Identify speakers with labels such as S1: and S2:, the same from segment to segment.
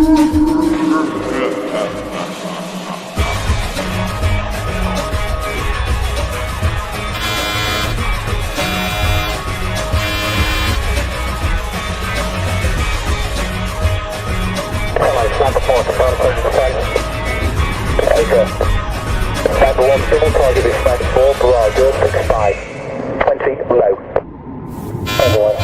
S1: Target is 94, Bravo, 65, 20 low. Everyone.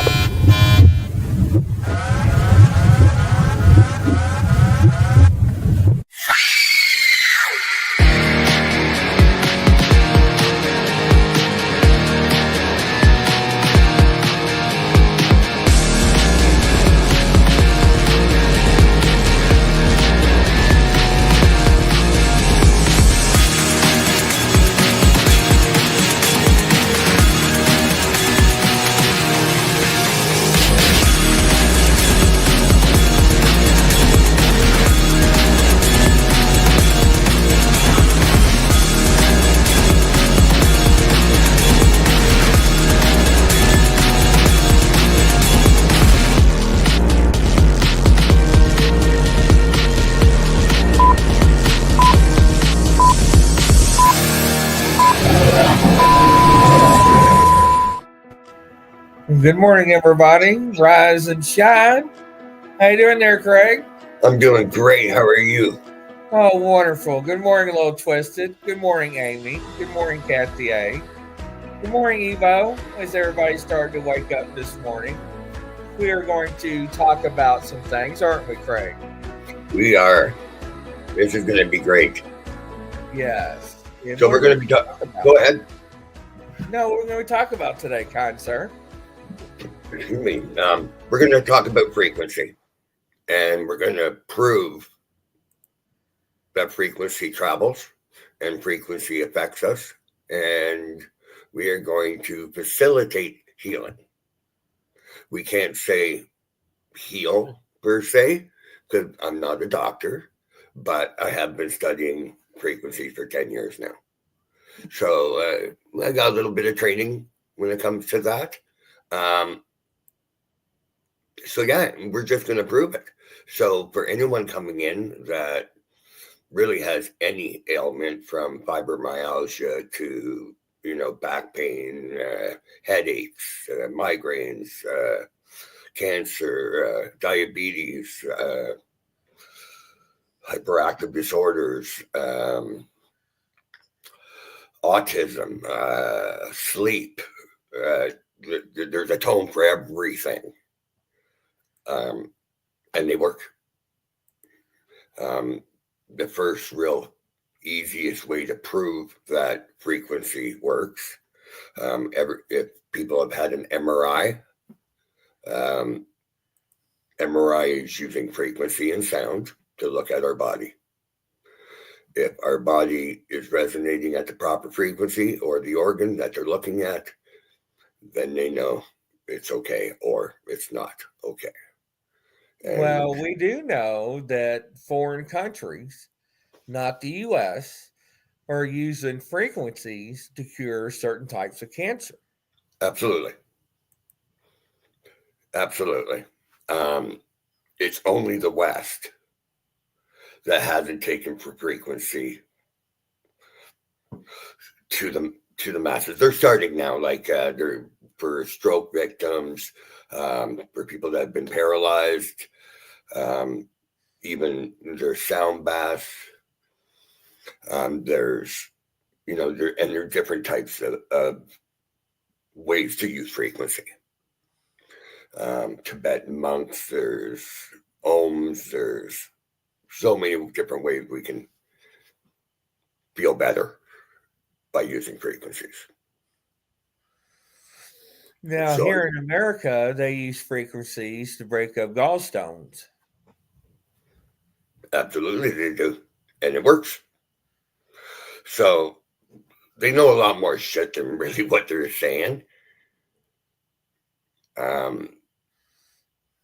S2: Good morning, everybody. Rise and shine. How you doing there, Craig?
S3: I'm doing great. How are you?
S2: Oh, wonderful. Good morning, a little twisted. Good morning, Amy. Good morning, Kathy A. Good morning, Evo. As everybody started to wake up this morning, we are going to talk about some things, aren't we, Craig?
S3: We are. This is going to be great.
S2: Yes.
S3: So we're going to be talking. Go ahead.
S2: No, we're going to talk about today, kind sir.
S3: Excuse me. We're going to talk about frequency, and we're going to prove that frequency travels and frequency affects us, and we are going to facilitate healing. We can't say heal per se, because I'm not a doctor, but I have been studying frequencies for 10 years now. So I got a little bit of training when it comes to that. So yeah, we're just going to prove it. So for anyone coming in that really has any ailment from fibromyalgia to, back pain, headaches, migraines, cancer, diabetes, hyperactive disorders, autism, sleep, there's a tone for everything. And they work. The first real easiest way to prove that frequency works, if people have had an MRI, MRI is using frequency and sound to look at our body. If our body is resonating at the proper frequency or the organ that they're looking at, then they know it's okay or it's not okay.
S2: Well, we do know that foreign countries, not the U.S., are using frequencies to cure certain types of cancer.
S3: Absolutely. It's only the West that hasn't taken for frequency to the masses. They're starting now, like they're for stroke victims, for people that have been paralyzed, even there's sound baths. There's, there are different types of ways to use frequency. Tibetan monks, there's ohms, there's so many different ways we can feel better by using frequencies.
S2: Now, here in America, they use frequencies to break up gallstones.
S3: Absolutely, they do. And it works. So they know a lot more shit than really what they're saying.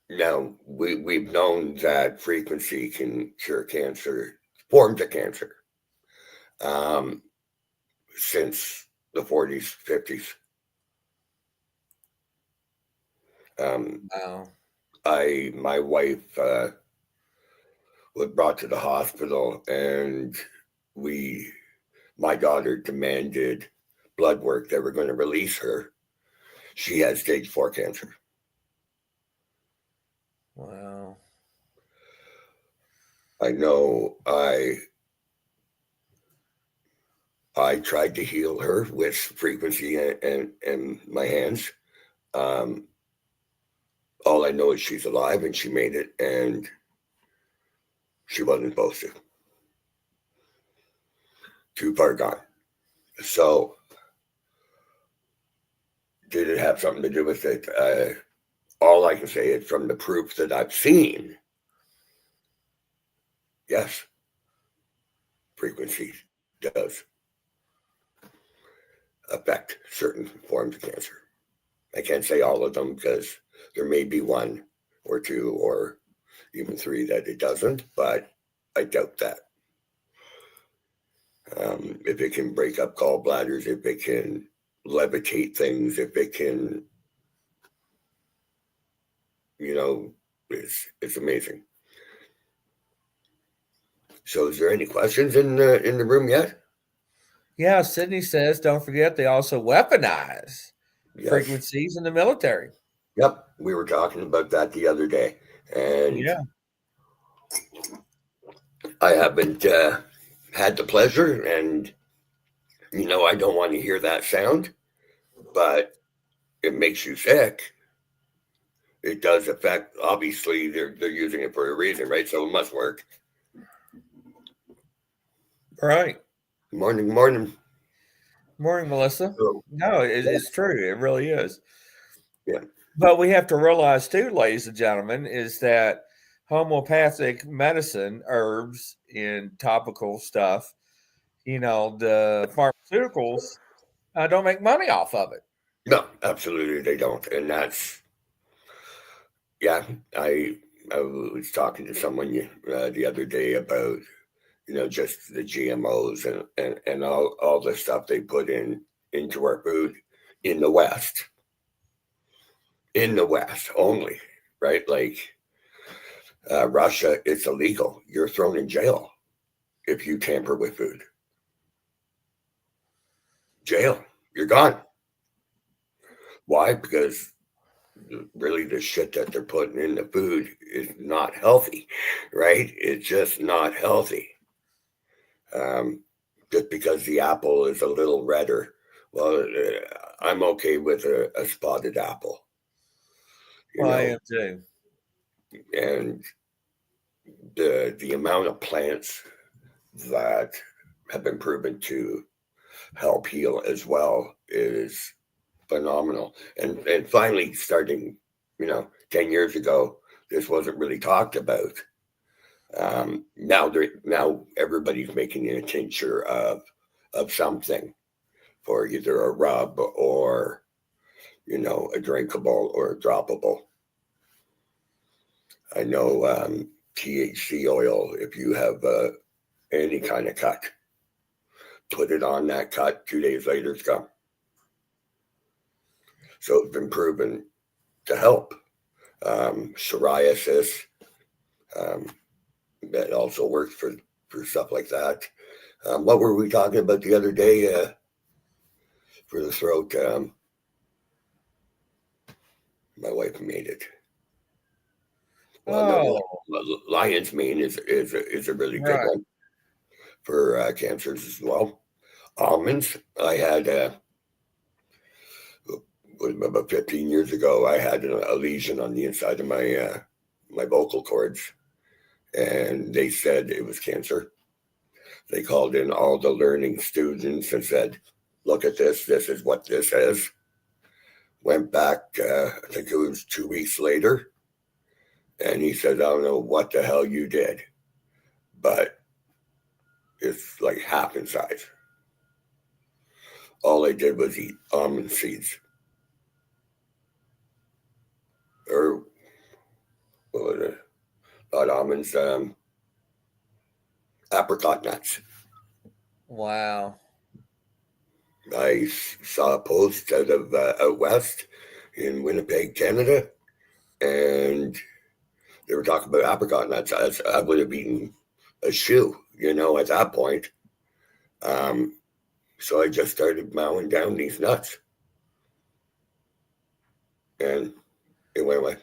S3: Now, we've known that frequency can cure cancer, forms of cancer, since the 40s, 50s.
S2: Wow.
S3: My wife was brought to the hospital, and my daughter demanded blood work. They were going to release her. She had stage 4 cancer.
S2: Wow.
S3: I know I tried to heal her with frequency and my hands. All I know is she's alive and she made it, and she wasn't supposed to. Too far gone. So, did it have something to do with it? All I can say is from the proof that I've seen, yes, frequency does affect certain forms of cancer. I can't say all of them because there may be one or two or even 3 that it doesn't, but I doubt that. If it can break up gallbladders, if it can levitate things, if it can, it's amazing. So, is there any questions in the room yet?
S2: Yeah, Sydney says, don't forget they also weaponize frequencies in the military.
S3: Yep, we were talking about that the other day, and
S2: yeah,
S3: I haven't had the pleasure, and I don't want to hear that sound, but it makes you sick. It does affect. Obviously, they're using it for a reason, right? So it must work.
S2: Right.
S3: Morning,
S2: Melissa.
S3: So,
S2: No, it's true. It really is.
S3: Yeah.
S2: But we have to realize too, ladies and gentlemen, is that homeopathic medicine, herbs and topical stuff, the pharmaceuticals don't make money off of it.
S3: No, absolutely they don't, and that's I was talking to someone the other day about just the GMOs and all the stuff they put into our food in the West. In the West only, right? Like Russia, it's illegal. You're thrown in jail if you tamper with food. Jail. You're gone. Why? Because really the shit that they're putting in the food is not healthy, right? It's just not healthy. Just because the apple is a little redder, well, I'm okay with a spotted apple.
S2: I am too.
S3: And the amount of plants that have been proven to help heal as well is phenomenal. And finally, starting 10 years ago, this wasn't really talked about. Now everybody's making a tincture of something for either a rub or a drinkable or a droppable. I know THC oil, if you have any kind of cut, put it on that cut, 2 days later it's gone. So it's been proven to help. Psoriasis, that also works for stuff like that. What were we talking about the other day for the throat? My wife made it. Well, no, lion's mane is a really good one for cancers as well. Almonds. I had about 15 years ago. I had a lesion on the inside of my vocal cords, and they said it was cancer. They called in all the learning students and said, "Look at this. This is what this is." Went back. I think it was 2 weeks later. And he said, "I don't know what the hell you did, but it's like half in size." All I did was eat almond seeds. Or, what was it? Not almonds, apricot nuts.
S2: Wow.
S3: I saw a post out west in Winnipeg, Canada, and They were talking about apricot nuts. I would have eaten a shoe, at that point. So I just started mowing down these nuts. And it went away.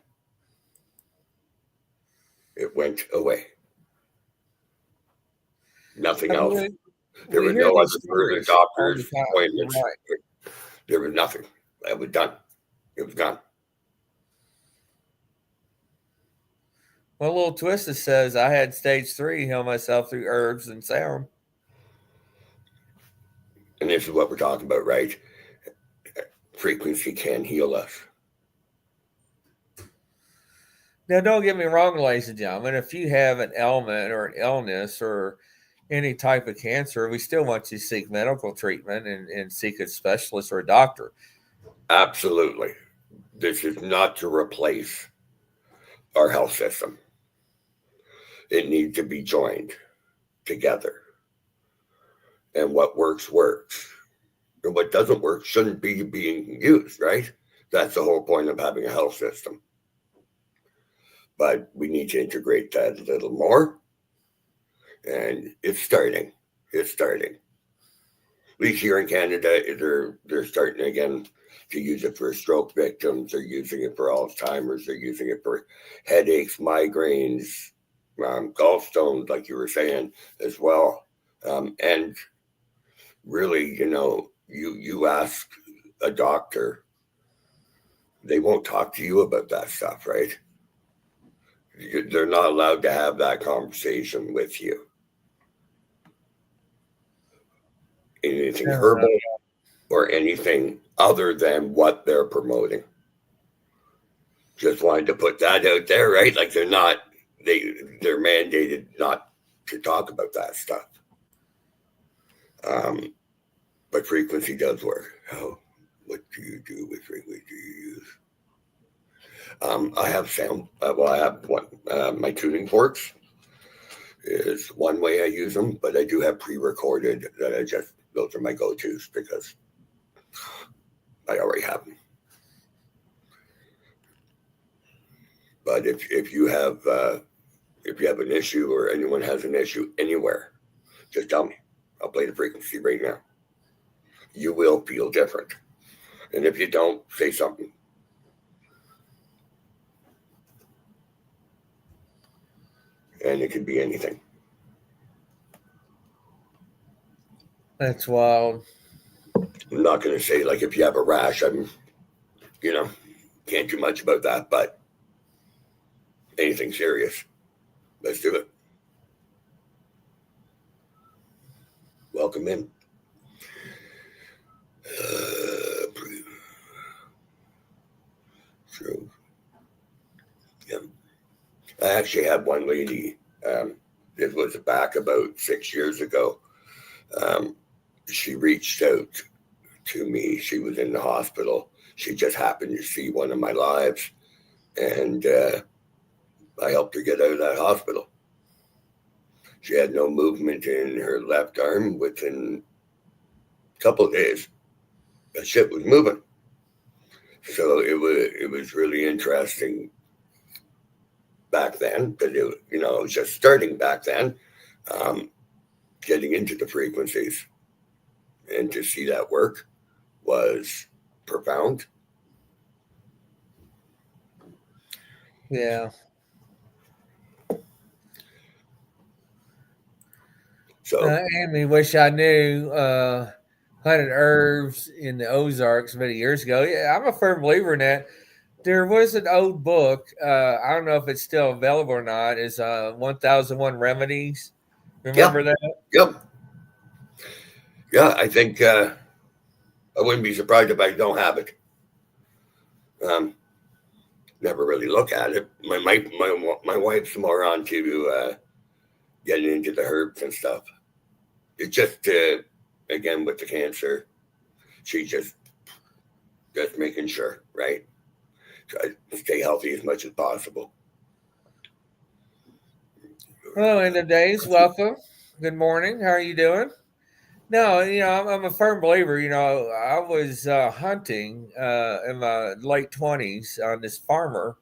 S3: It went away. Nothing else. There were no other further doctor's appointments. Right. There was nothing. I was done. It was done.
S2: Well, a little Twisted says I had stage 3, heal myself through herbs and sound.
S3: And this is what we're talking about, right? Frequency can heal us.
S2: Now, don't get me wrong, ladies and gentlemen. If you have an ailment or an illness or any type of cancer, we still want you to seek medical treatment and seek a specialist or a doctor.
S3: Absolutely. This is not to replace our health system. It needs to be joined together. And what works, works. And what doesn't work shouldn't be being used, right? That's the whole point of having a health system. But we need to integrate that a little more. And it's starting. It's starting. At least here in Canada, they're starting again to use it for stroke victims. They're using it for Alzheimer's. They're using it for headaches, migraines, gallstones, like you were saying, as well. And really, you ask a doctor, they won't talk to you about that stuff, right? They're not allowed to have that conversation with you. Anything herbal or anything other than what they're promoting. Just wanted to put that out there, right? Like they're mandated not to talk about that stuff. But frequency does work. What do you do with frequency? Do you use? I have sound. I have one. My tuning forks is one way I use them, but I do have pre-recorded that those are my go-tos because I already have them. But if you have an issue or anyone has an issue anywhere, just tell me. I'll play the frequency right now. You will feel different. And if you don't, say something. And it could be anything.
S2: That's wild.
S3: I'm not going to say, like, if you have a rash, can't do much about that, but anything serious, let's do it. Welcome in. True. Yeah. I actually had one lady, it was back about 6 years ago. She reached out to me. She was in the hospital. She just happened to see one of my lives, and I helped her get out of that hospital. She had no movement in her left arm. Within a couple of days, that shit was moving. So it was really interesting back then, because it was just starting back then, getting into the frequencies, and to see that work was profound.
S2: Yeah.
S3: So
S2: Amy, wish I knew 100 herbs in the Ozarks many years ago. Yeah, I'm a firm believer in that. There was an old book. I don't know if it's still available or not. It's 1001 Remedies. Remember that?
S3: Yep. Yeah, I think I wouldn't be surprised if I don't have it. Never really look at it. My wife's more on to getting into the herbs and stuff. It's just again with the cancer, she just making sure, right? Try to stay healthy as much as possible.
S2: Hello, End of Days. Welcome. Good morning. How are you doing? No, I'm a firm believer. I was hunting in my late 20s on this farmer,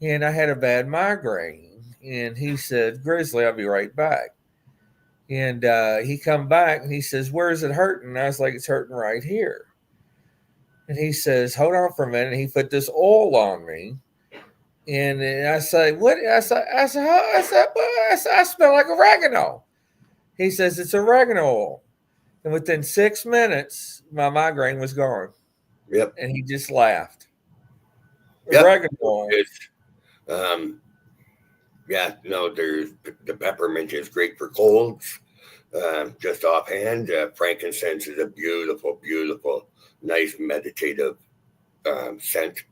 S2: and I had a bad migraine. And he said, Grizzly, I'll be right back. And he come back and he says, where's it hurting? And I was like, it's hurting right here. And he says, hold on for a minute. And he put this oil on me. And I say, what? I smell like oregano. He says, it's oregano oil. And within 6 minutes, my migraine was gone.
S3: Yep.
S2: And he just laughed.
S3: Yep.
S2: Oregano oil.
S3: Yeah, no, there's the peppermint is great for colds. Just offhand, frankincense is a beautiful, beautiful, nice meditative scent.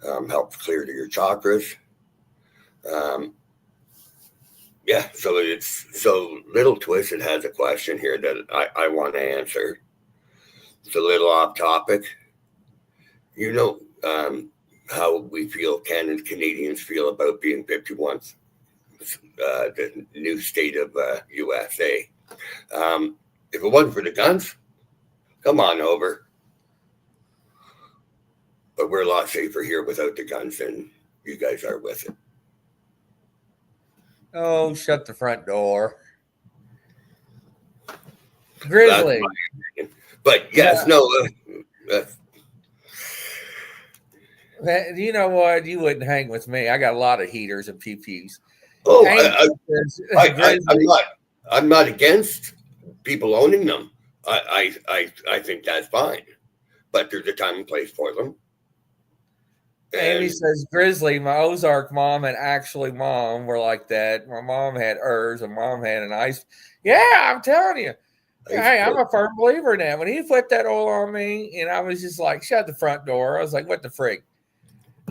S3: Helps clear to your chakras. Yeah, so Little Twisted has a question here that I want to answer. It's a little off topic. You know how we feel, Canadians feel about being 51st, the new state of USA. If it wasn't for the guns, come on over. But we're a lot safer here without the guns than you guys are with it.
S2: Oh, shut the front door. Grizzly.
S3: But yes, no.
S2: You know what? You wouldn't hang with me. I got a lot of heaters and PPs.
S3: Oh, I'm not against people owning them. I think that's fine. But there's a time and place for them.
S2: Amy says, Grizzly, my Ozark mom and actually mom were like that. My mom had hers and mom had an ice. Yeah, I'm telling you. Hey, I'm a firm believer in that. When he put that oil on me, and I was just like, shut the front door. I was like, what the frig?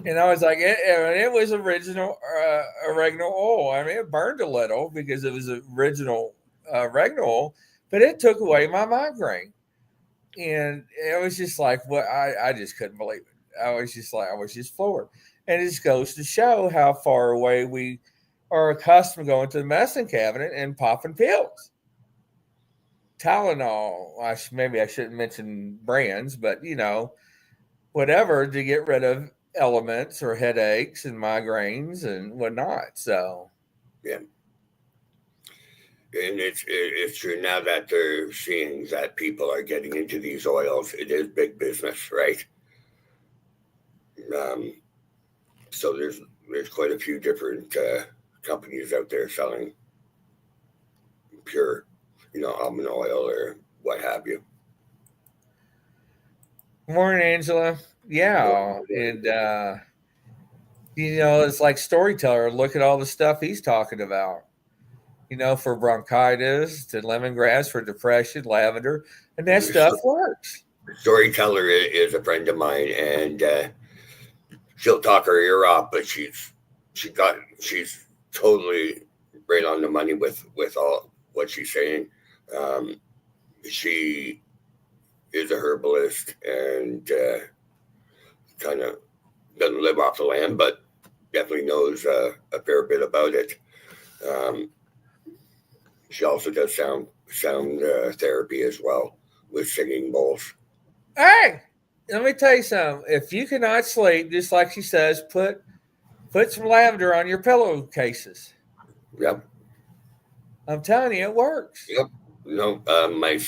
S2: And I was like, it was original oregano oil. I mean, it burned a little because it was original oregano oil, but it took away my migraine. And it was just like, what? I just couldn't believe it. I was just floored. And it just goes to show how far away we are accustomed to going to the medicine cabinet and popping pills. Tylenol, maybe I shouldn't mention brands, but whatever to get rid of elements or headaches and migraines and whatnot. So,
S3: yeah. And it's true now that they're seeing that people are getting into these oils. It is big business, right? So there's quite a few different companies out there selling pure, almond oil or what have you.
S2: Morning, Angela. Yeah, and it's like Storyteller. Look at all the stuff he's talking about. For bronchitis, to lemongrass for depression, lavender, and that stuff works.
S3: Storyteller is a friend of mine, and she'll talk her ear off, but she's totally right on the money with all what she's saying. She is a herbalist and kind of doesn't live off the land, but definitely knows a fair bit about it. She also does sound therapy as well with singing bowls.
S2: Hey, let me tell you something. If you cannot sleep, just like she says, put some lavender on your pillowcases.
S3: Yep.
S2: I'm telling you, it works.
S3: Yep. No, my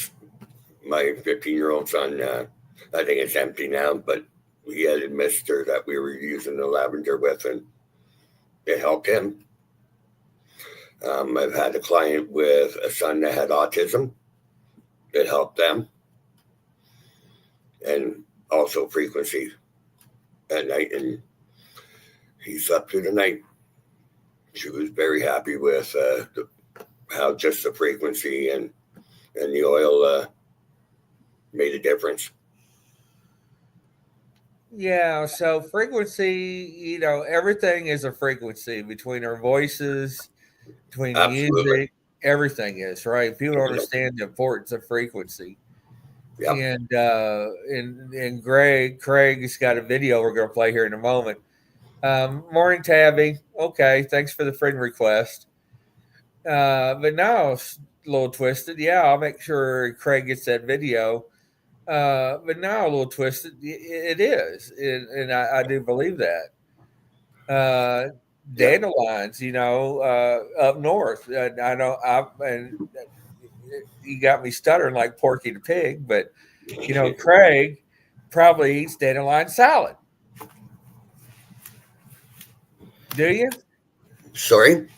S3: 15-year-old son, I think it's empty now, but he had a mister that we were using the lavender with, and it helped him. I've had a client with a son that had autism. It helped them. And also frequency at night. And he slept through the night. She was very happy with how just the frequency and the oil made a difference.
S2: Yeah, so frequency, everything is a frequency between our voices, between
S3: Absolutely.
S2: music, everything is, right? People don't understand the importance of frequency. Yep. And Craig's got a video we're going to play here in a moment. Morning, Tabby. Okay, thanks for the friend request. But now, a little twisted. Yeah, I'll make sure Craig gets that video. But now a little twisted. It is, and I do believe that. dandelions, up north. I know, and you got me stuttering like Porky the Pig, but Craig probably eats dandelion salad. Do you?
S3: Sorry?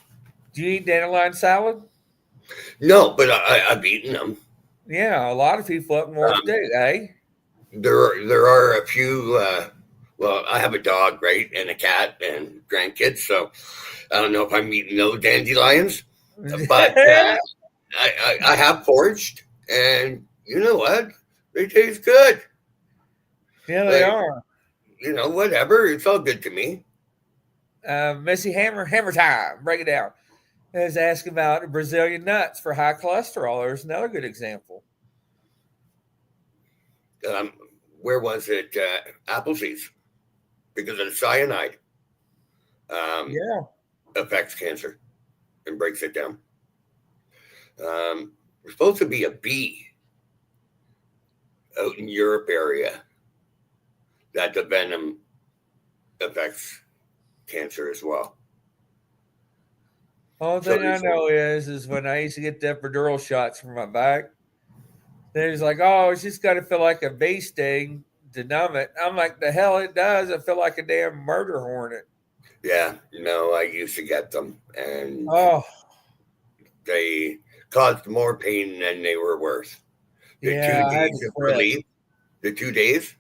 S2: Do you eat dandelion salad?
S3: No, but I've eaten them.
S2: Yeah, a lot of people up north do, eh?
S3: There are a few. Well, I have a dog, right, and a cat and grandkids, so I don't know if I'm eating no dandelions, but I have foraged, and you know what? They taste good.
S2: Yeah, they
S3: Like,
S2: are.
S3: whatever. It's all good to me.
S2: Missy Hammer time. Break it down. Is asking about Brazilian nuts for high cholesterol. There's another good example.
S3: Um, where was it? Appleseeds, because of the cyanide
S2: Yeah.
S3: affects cancer and breaks it down. We're supposed to be a bee out in Europe area that the venom affects cancer as well.
S2: All thing I know is when I used to get the epidural shots for my back, there's like, oh, it's just got to feel like a bee sting to numb it. I'm like, the hell it does. I feel like a damn murder hornet.
S3: Yeah, no, I used to get them, and they caused more pain than they were worth. The
S2: Yeah,
S3: 2 days of relief, the 2 days,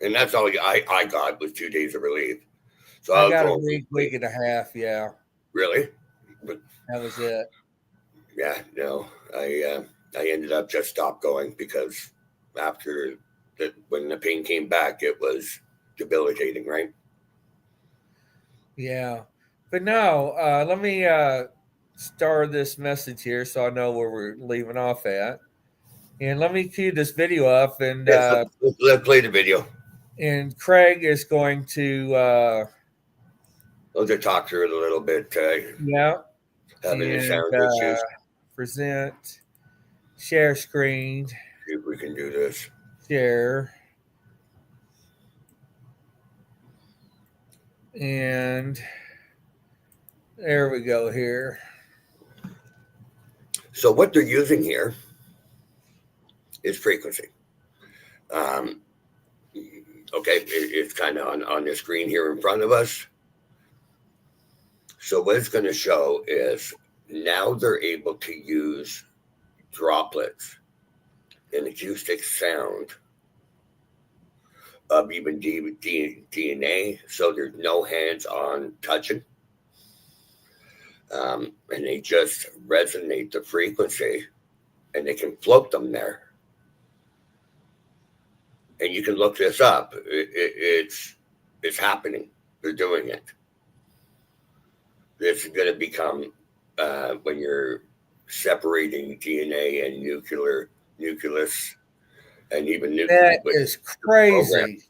S3: and that's all I got was 2 days of relief. So
S2: I got a week and a half. Yeah,
S3: really, but
S2: that was it.
S3: Yeah, no, I ended up just stopped going because after when the pain came back, it was debilitating, right?
S2: Yeah, but no, let me start this message here so I know where we're leaving off at, and let me cue this video up, and
S3: Yes, let's play the video.
S2: And Craig is going to
S3: I'll just talk through it a little bit. Having the sound issues.
S2: Present, share screen.
S3: See if we can do this.
S2: Share. And there we go here.
S3: So what they're using here is frequency. Okay, it's kind of on the screen here in front of us. So what it's going to show is now they're able to use droplets and acoustic sound of even DNA, so there's no hands-on touching. And they just resonate the frequency, and they can float them there. And you can look this up. It's happening. They're doing it. This is going to become when you're separating DNA and nucleus, and even
S2: that is crazy.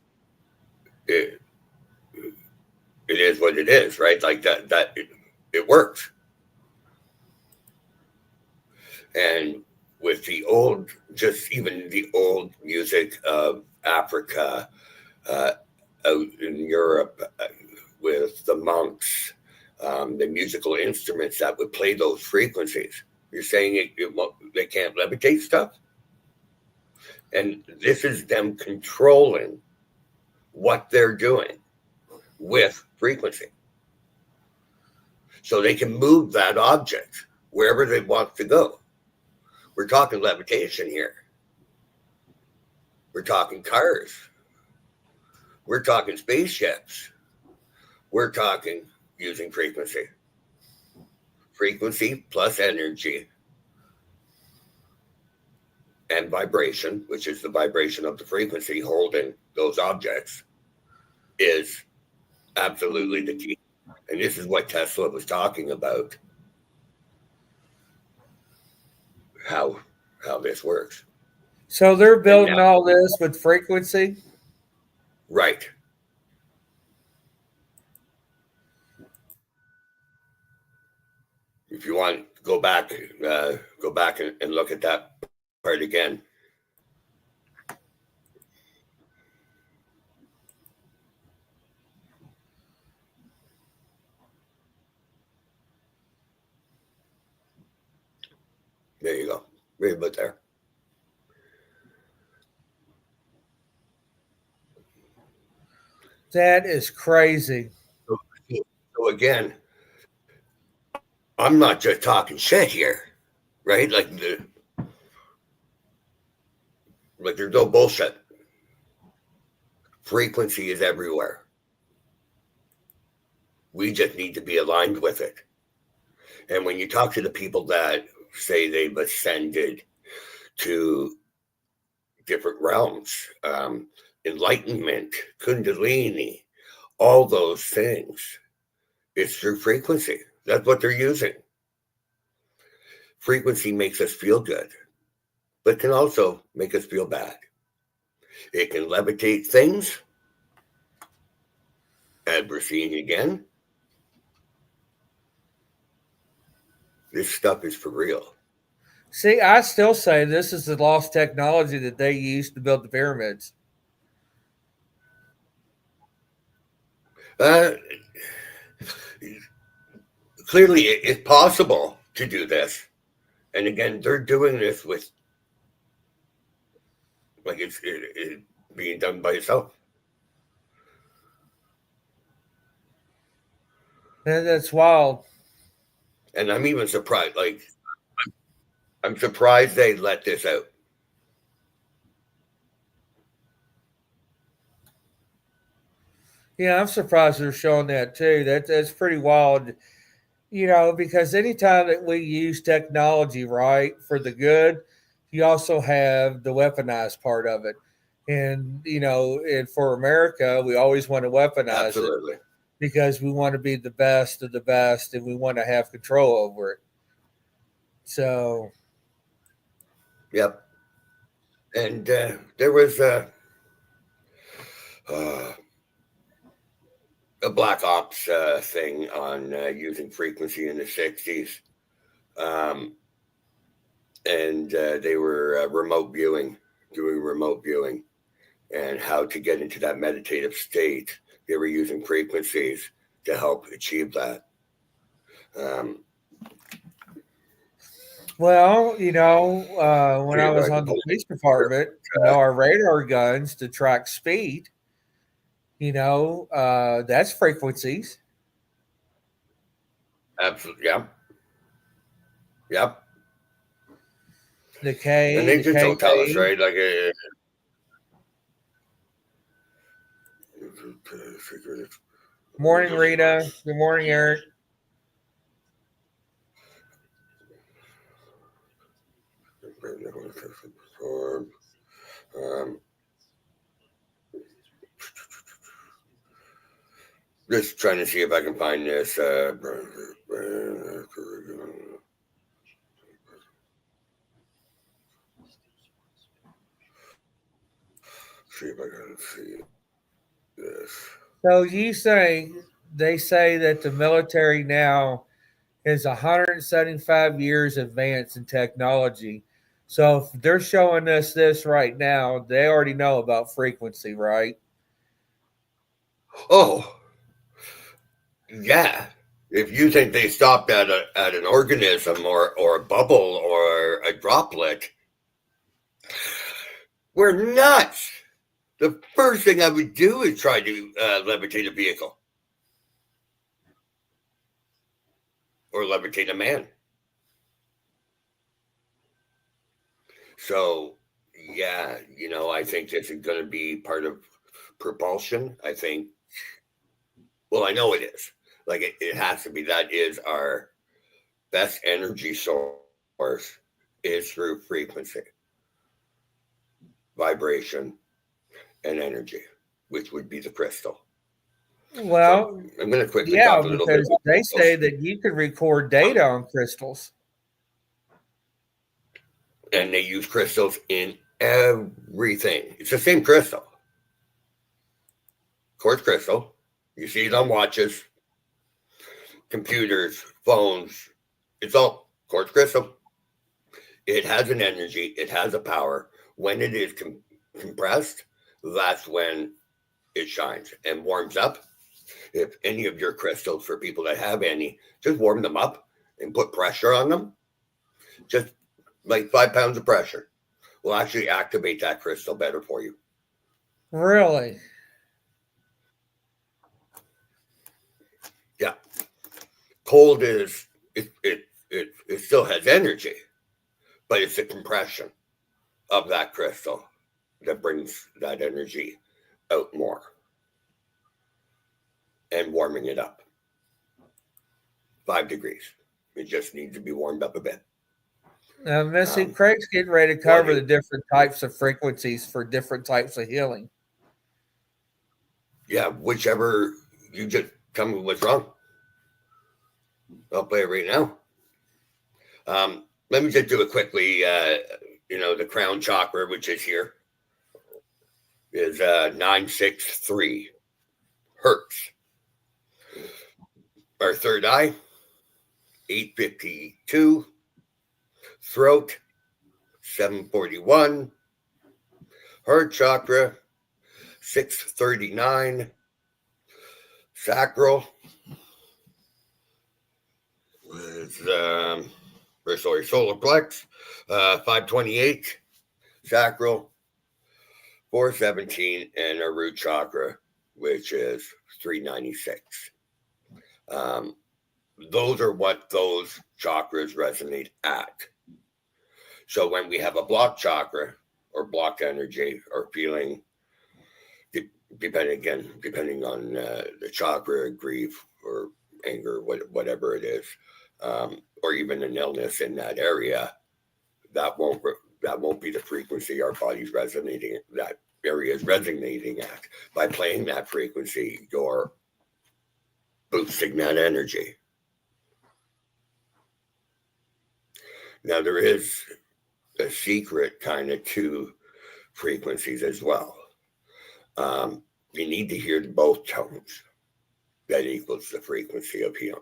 S3: It is what it is, right? Like that it works. And with the old, just even the old music of Africa, out in Europe, with the monks, the musical instruments that would play those frequencies. You're saying they can't levitate stuff? And this is them controlling what they're doing with frequency. So they can move that object wherever they want to go. We're talking levitation here. We're talking cars. We're talking spaceships. We're talking using frequency. Frequency plus energy and vibration, which is the vibration of the frequency holding those objects, is absolutely the key. And this is what Tesla was talking about, how this works.
S2: So they're building all this with frequency?
S3: Right. If you want, go back and look at that part again. There you go. Right about there.
S2: That is crazy.
S3: So again, I'm not just talking shit here, right? Like there's no bullshit. Frequency is everywhere. We just need to be aligned with it. And when you talk to the people that say they've ascended to different realms, enlightenment, kundalini, all those things, it's through frequency. That's what they're using. Frequency makes us feel good, but can also make us feel bad. It can levitate things, as we're seeing again. This stuff is for real.
S2: See, I still say this is the lost technology that they used to build the pyramids.
S3: Clearly, it's possible to do this. And again, they're doing this with, like, it's being done by itself.
S2: And that's wild.
S3: And I'm even surprised, like, I'm surprised they let this out.
S2: Yeah, I'm surprised they're showing that too. That's pretty wild. Because anytime that we use technology right for the good, you also have the weaponized part of it. And for America, we always want to weaponize it
S3: Absolutely.
S2: because we want to be the best of the best and we want to have control over it. So,
S3: Yep. And there was a Black Ops thing on using frequency in the 60s. And they were doing remote viewing, and how to get into that meditative state. They were using frequencies to help achieve that.
S2: well, when I was on the police department, our radar guns to track speed, that's frequencies.
S3: Absolutely. Yep. Yep.
S2: The K,
S3: And they
S2: the
S3: just don't tell us,
S2: KP.
S3: right? Like,
S2: Morning, Rita. Good morning, Eric.
S3: Just trying to see if I can find this. See if I can see this.
S2: So they say that the military now is 175 years advanced in technology. So if they're showing us this right now, they already know about frequency, right?
S3: Oh, yeah. If you think they stopped at an organism or a bubble or a droplet, we're nuts. The first thing I would do is try to levitate a vehicle or levitate a man. So, yeah, I think this is going to be part of propulsion. I think, well, I know it is. Like, it has to be. That is our best energy source, is through frequency, vibration, and energy, which would be the crystal.
S2: Well,
S3: so I'm going to quickly
S2: yeah,
S3: talk a little bit
S2: because
S3: about
S2: they
S3: crystals.
S2: say that you can record data on crystals.
S3: And they use crystals in everything. It's the same crystal. Quartz crystal. You see it on watches, computers, phones. It's all quartz crystal. It has an energy. It has a power. When it is compressed, that's when it shines and warms up. If any of your crystals, for people that have any, just warm them up and put pressure on them. Just like 5 pounds of pressure will actually activate that crystal better for you.
S2: Really?
S3: Yeah. Cold is, it still has energy, but it's the compression of that crystal that brings that energy out more and warming it up. 5 degrees. It just needs to be warmed up a bit.
S2: Now, Missy, Craig's getting ready to cover the different types of frequencies for different types of healing.
S3: Yeah, whichever, you just tell me what's wrong. I'll play it right now. Let me just do it quickly. The crown chakra, which is here, is 963 hertz. Our third eye, 852. Throat, 741. Heart chakra, 639. Sacral is solar plex, 528. Sacral, 417, and our root chakra, which is 396. Those are what those chakras resonate at. So when we have a blocked chakra or blocked energy or feeling, depending on the chakra, grief or anger, whatever it is, or even an illness in that area, that won't be the frequency our body's resonating. That area is resonating at. By playing that frequency, you're boosting that energy. Now there is a secret kind of to frequencies as well. You need to hear both tones. That equals the frequency of healing.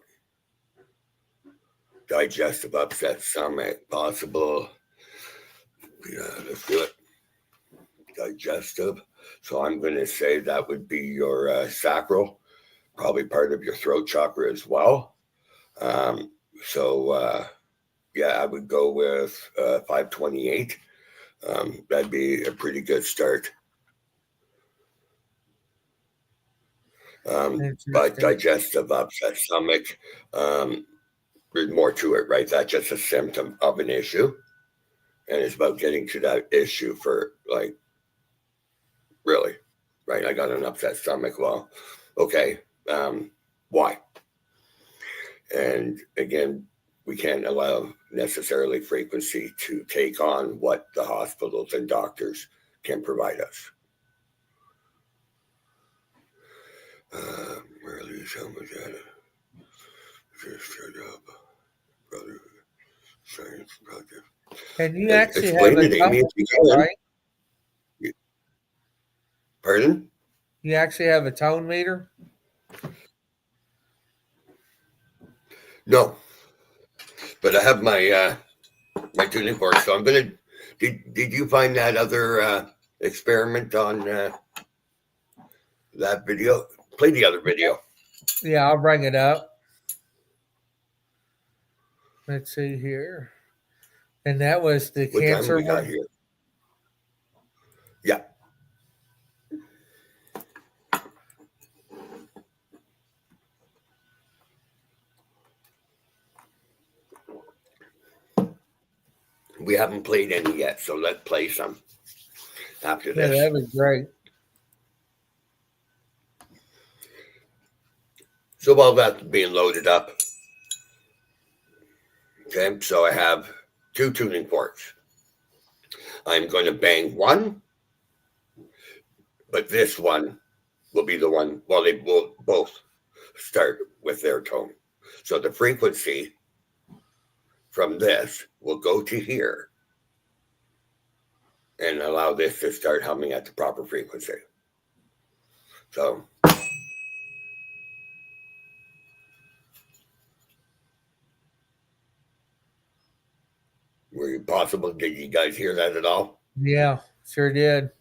S3: Digestive upset stomach, possible. Yeah, let's do it. Digestive. So I'm going to say that would be your sacral, probably part of your throat chakra as well. I would go with 528. That'd be a pretty good start. But digestive upset stomach, there's more to it, right? That's just a symptom of an issue. And it's about getting to that issue for, like, really, right? I got an upset stomach. Well, okay, why? And again, we can't allow necessarily frequency to take on what the hospitals and doctors can provide us. Release how much data. Just shut up, brother. Science project.
S2: And you actually
S3: explain
S2: have
S3: it, Amy, if you can.
S2: Right?
S3: Pardon?
S2: You actually have a tone meter?
S3: No, but I have my my tuning fork. So I'm gonna. Did you find that other experiment on that video? Play the other video.
S2: Yeah, I'll bring it up. Let's see here. And that was the
S3: What
S2: cancer
S3: time we got
S2: one?
S3: here? Yeah. We haven't played any yet, so let's play some after this.
S2: Yeah, that was great.
S3: So while that's being loaded up, okay, so I have 2 tuning forks. I'm going to bang one, but this one will be the one, well, they will both start with their tone. So the frequency from this will go to here and allow this to start humming at the proper frequency. So were you possible? Did you guys hear that at all?
S2: Yeah, sure did.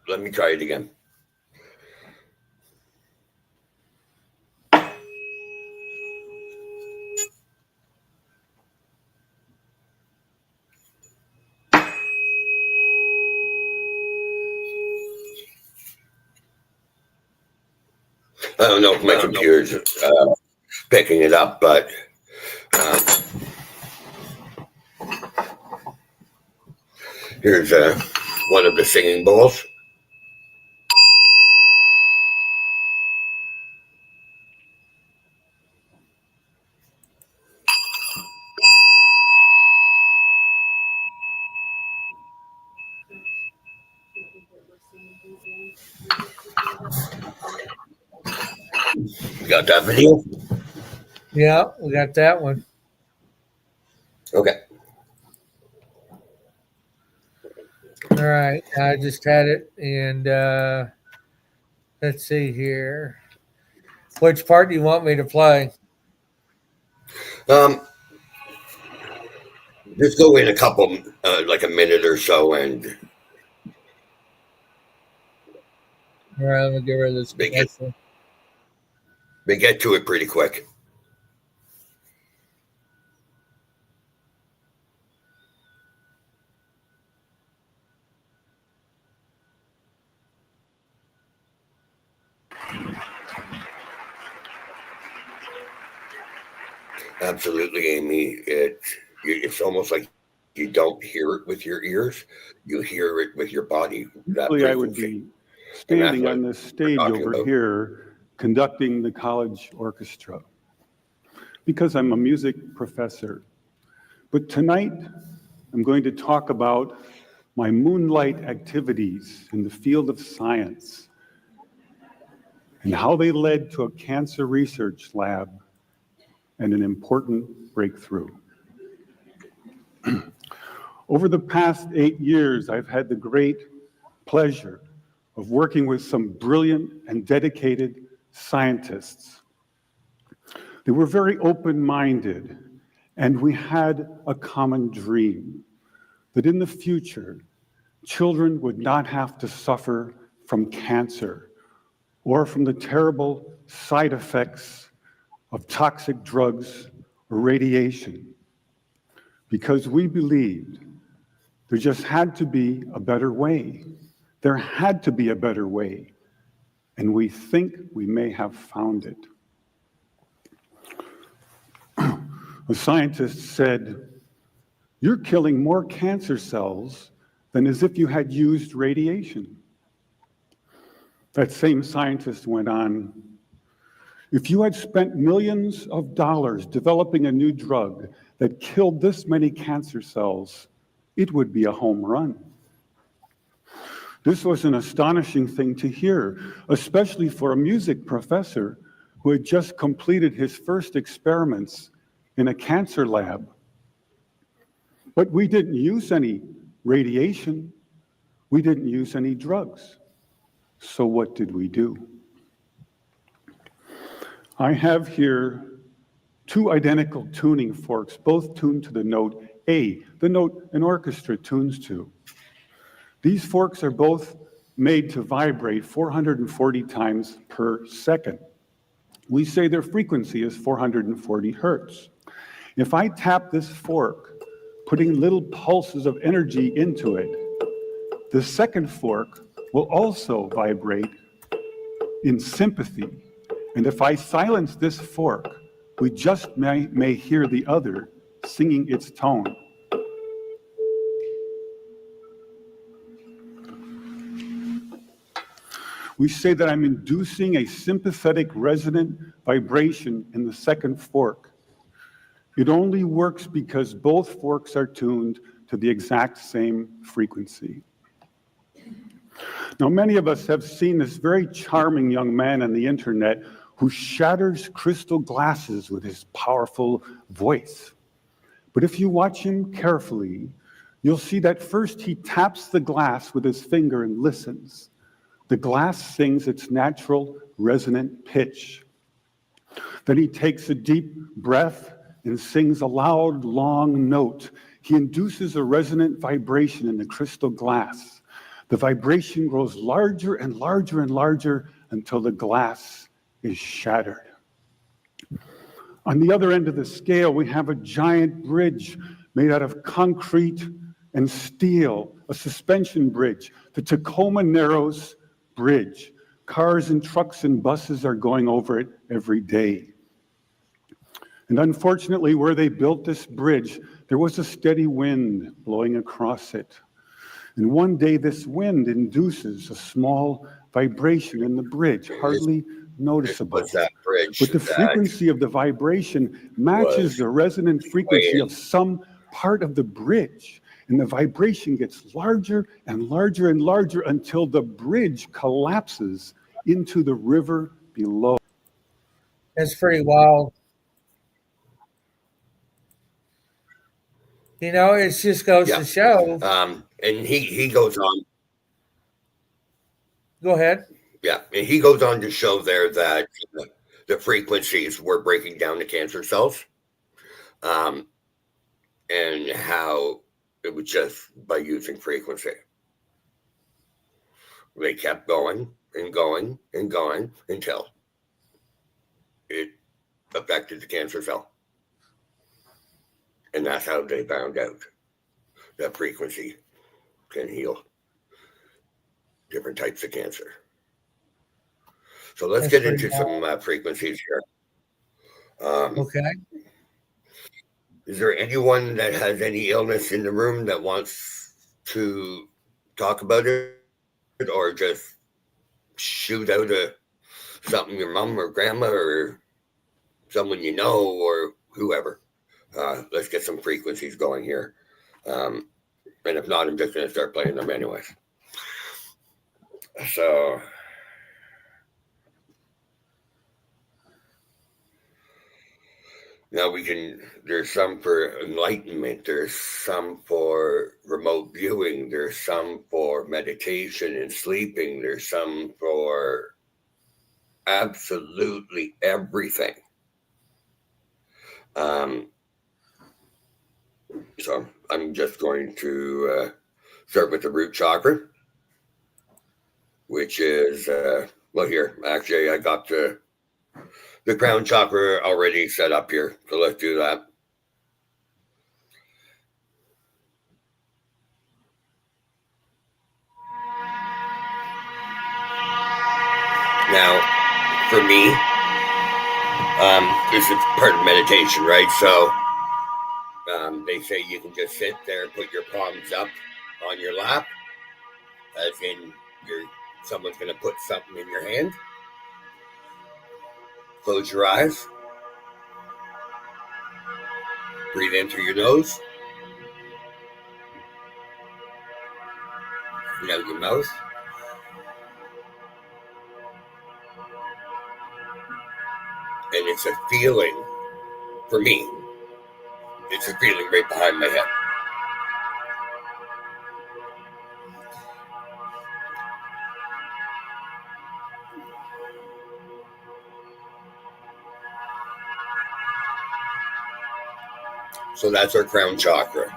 S3: Let me try it again. I don't know if my computer's picking it up, but here's one of the singing bowls. You got that video?
S2: Yeah, we got that one.
S3: Okay.
S2: All right, I just had it, and let's see here. Which part do you want me to play?
S3: Just go in a couple, like a minute or so, and
S2: All right, let me get rid of this.
S3: they get to it pretty quick. Absolutely, Amy. It's almost like you don't hear it with your ears; you hear it with your body.
S4: Usually I would be standing on this stage over here conducting the college orchestra because I'm a music professor. But tonight I'm going to talk about my moonlight activities in the field of science and how they led to a cancer research lab and an important breakthrough. Over the past 8 years, I've had the great pleasure of working with some brilliant and dedicated scientists. They were very open-minded, and we had a common dream that in the future, children would not have to suffer from cancer or from the terrible side effects of toxic drugs or radiation, because we believed there just had to be a better way. There had to be a better way, and we think we may have found it. A scientist said, "You're killing more cancer cells than as if you had used radiation." That same scientist went on, "If you had spent millions of dollars developing a new drug that killed this many cancer cells, it would be a home run." This was an astonishing thing to hear, especially for a music professor who had just completed his first experiments in a cancer lab. But we didn't use any radiation. We didn't use any drugs. So what did we do? I have here 2 identical tuning forks, both tuned to the note A, the note an orchestra tunes to. These forks are both made to vibrate 440 times per second. We say their frequency is 440 hertz. If I tap this fork, putting little pulses of energy into it, the second fork will also vibrate in sympathy. And if I silence this fork, we just may hear the other singing its tone. We say that I'm inducing a sympathetic resonant vibration in the second fork. It only works because both forks are tuned to the exact same frequency. Now, many of us have seen this very charming young man on the internet who shatters crystal glasses with his powerful voice. But if you watch him carefully, you'll see that first he taps the glass with his finger and listens. The glass sings its natural resonant pitch. Then he takes a deep breath and sings a loud, long note. He induces a resonant vibration in the crystal glass. The vibration grows larger and larger and larger until the glass is shattered. On the other end of the scale, we have a giant bridge made out of concrete and steel, a suspension bridge, the Tacoma Narrows Bridge, Cars and trucks and buses are going over it every day. And unfortunately, where they built this bridge, there was a steady wind blowing across it. And one day this wind induces a small vibration in the bridge, hardly noticeable.
S3: Was that bridge
S4: But the
S3: that
S4: frequency of the vibration matches the resonant frequency of some part of the bridge. And the vibration gets larger and larger and larger until the bridge collapses into the river below.
S2: That's pretty wild. You know, it just goes
S3: Yeah.
S2: to show.
S3: And he goes on.
S2: Go ahead.
S3: Yeah, and he goes on to show there that the frequencies were breaking down the cancer cells, and how it was just by using frequency. They kept going and going and going until it affected the cancer cell. And that's how they found out that frequency can heal different types of cancer. So let's get into some frequencies here.
S2: Okay.
S3: Is there anyone that has any illness in the room that wants to talk about it, or just shoot out something your mom or grandma or someone you know or whoever? Let's get some frequencies going here. And if not, I'm just going to start playing them anyways. So now there's some for enlightenment, there's some for remote viewing, there's some for meditation and sleeping, there's some for absolutely everything. So I'm just going to start with the root chakra, which is, well, here, actually, I got the crown chakra already set up here. So let's do that. Now, for me, this is part of meditation, right? So they say you can just sit there and put your palms up on your lap, as in someone's going to put something in your hand. Close your eyes. Breathe in through your nose. And out your mouth. And it's a feeling, for me, it's a feeling right behind my head. So that's our crown chakra.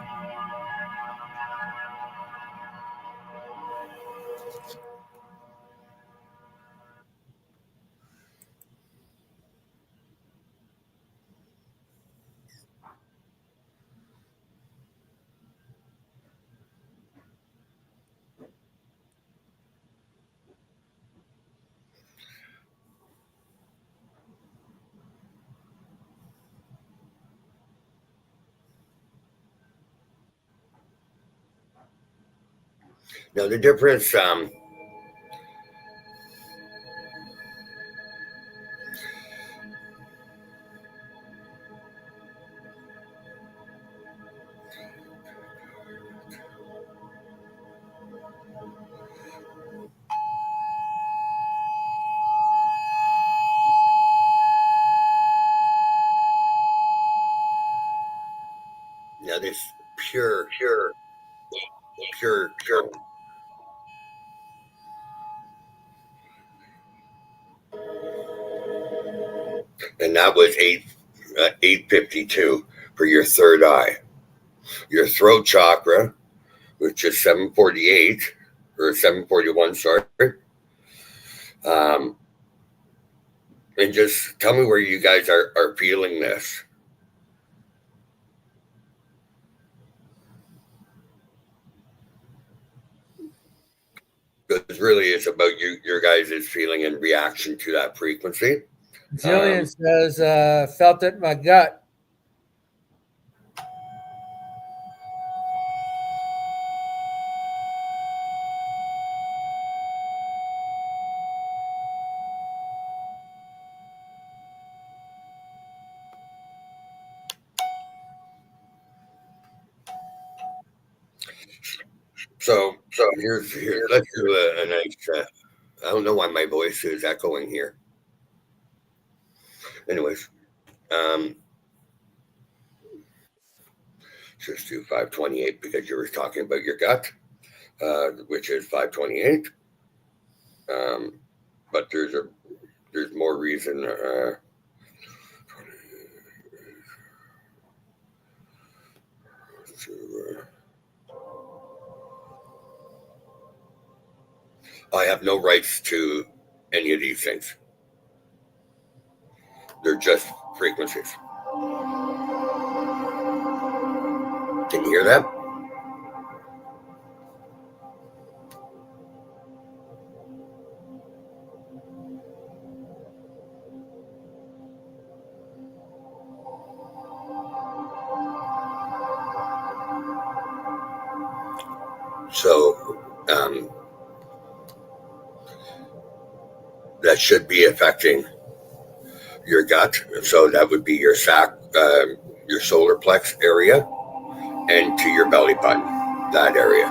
S3: Now the difference, now this pure. And that was 852 for your third eye. Your throat chakra, which is 748 or 741, sorry. And just tell me where you guys are feeling this. Because It really is about your guys' feeling and reaction to that frequency.
S2: Jillian says, felt it in my gut.
S3: So here's let's do a nice. I don't know why my voice is echoing here. Anyways, just do 528 because you were talking about your gut, which is 528. But there's more reason. I have no rights to any of these things. They're just frequencies. Can you hear that? So that should be affecting your gut. So that would be your your solar plex area, and to your belly button, that area.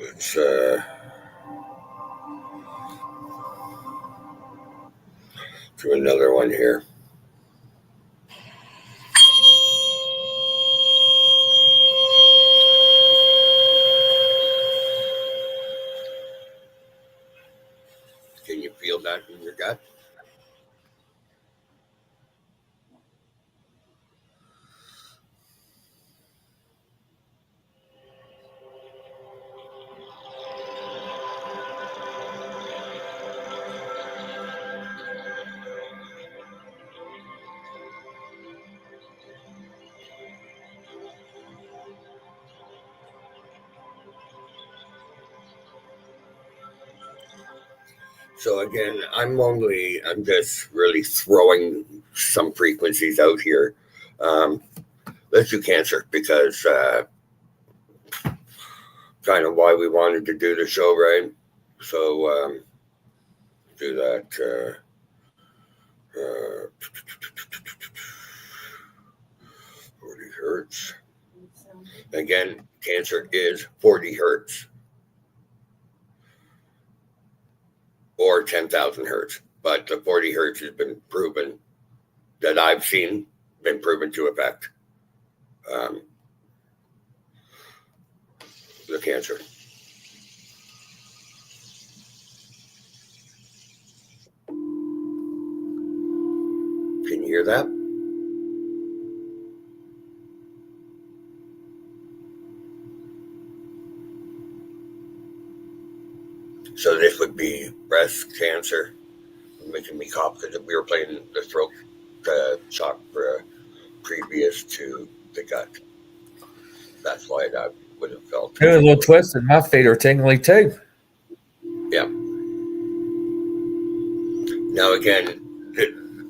S3: Let's do another one here. Can you feel that in your gut? So again, I'm just really throwing some frequencies out here. Let's do Cancer because kind of why we wanted to do the show, right? So do that. 40 hertz. Again, Cancer is 40 hertz or 10,000 hertz, but the 40 hertz has been proven, that I've seen, been proven to affect the Cancer. Can you hear that? So this would be breast cancer, making me cough because we were playing the throat shock previous to the gut. That's why that would have felt.
S2: It was a little twisted. My feet are tingly too.
S3: Yeah. Now again,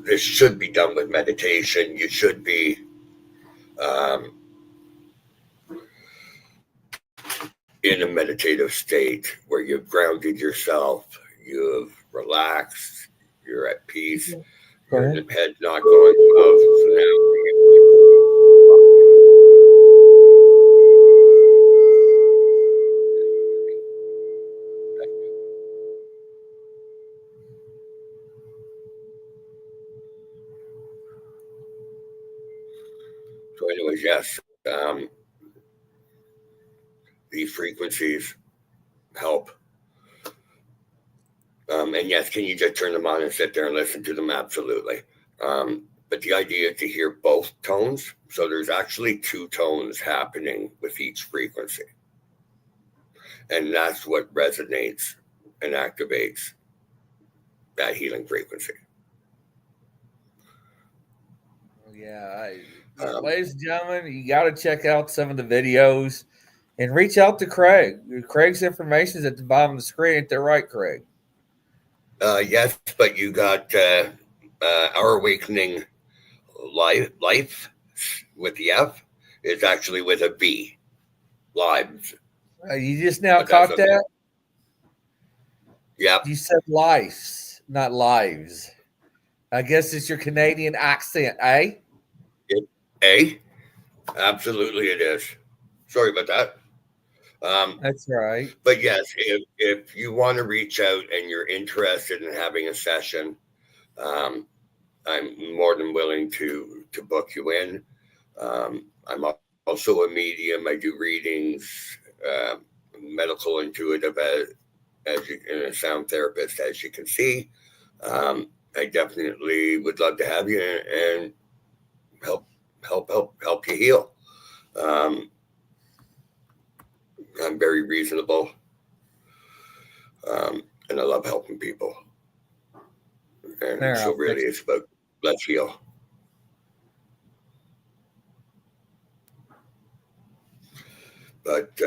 S3: this should be done with meditation. You should be in a meditative state where you've grounded yourself, you've relaxed, you're at peace, your head's not going above. So now so anyways, yes, these frequencies help. And yes, can you just turn them on and sit there and listen to them? Absolutely. But the idea is to hear both tones. So there's actually two tones happening with each frequency. And that's what resonates and activates that healing frequency.
S2: Yeah. ladies and gentlemen, you got to check out some of the videos and reach out to Craig. Craig's information is at the bottom of the screen. They're right, Craig.
S3: Yes, but you got Our Awakening Life with the F is actually with a B. Lives.
S2: You just now caught that?
S3: Yep.
S2: You said lives, not lives. I guess it's your Canadian accent, eh?
S3: Absolutely it is. Sorry about that.
S2: That's right.
S3: But yes, if you want to reach out and you're interested in having a session, I'm more than willing to book you in. I'm also a medium. I do readings, medical intuitive and a sound therapist, as you can see. I definitely would love to have you and help you heal. I'm very reasonable, and I love helping people. And so really it's about let's heal. But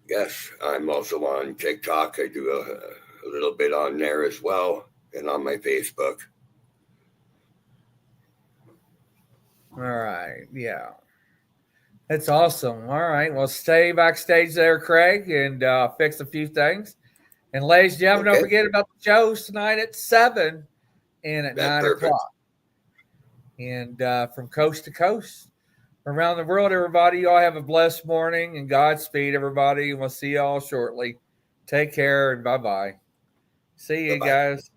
S3: yes, I'm also on TikTok. I do a little bit on there as well, and on my Facebook.
S2: All right. Yeah. That's awesome. All right. Well, stay backstage there, Craig, and fix a few things. And ladies and gentlemen, don't forget about the shows tonight at 7 and at 9 o'clock. And from coast to coast, around the world, everybody, you all have a blessed morning and Godspeed, everybody. And we'll see you all shortly. Take care and bye-bye. See you guys.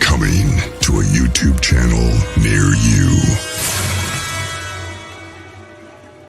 S5: Coming to a YouTube channel near you.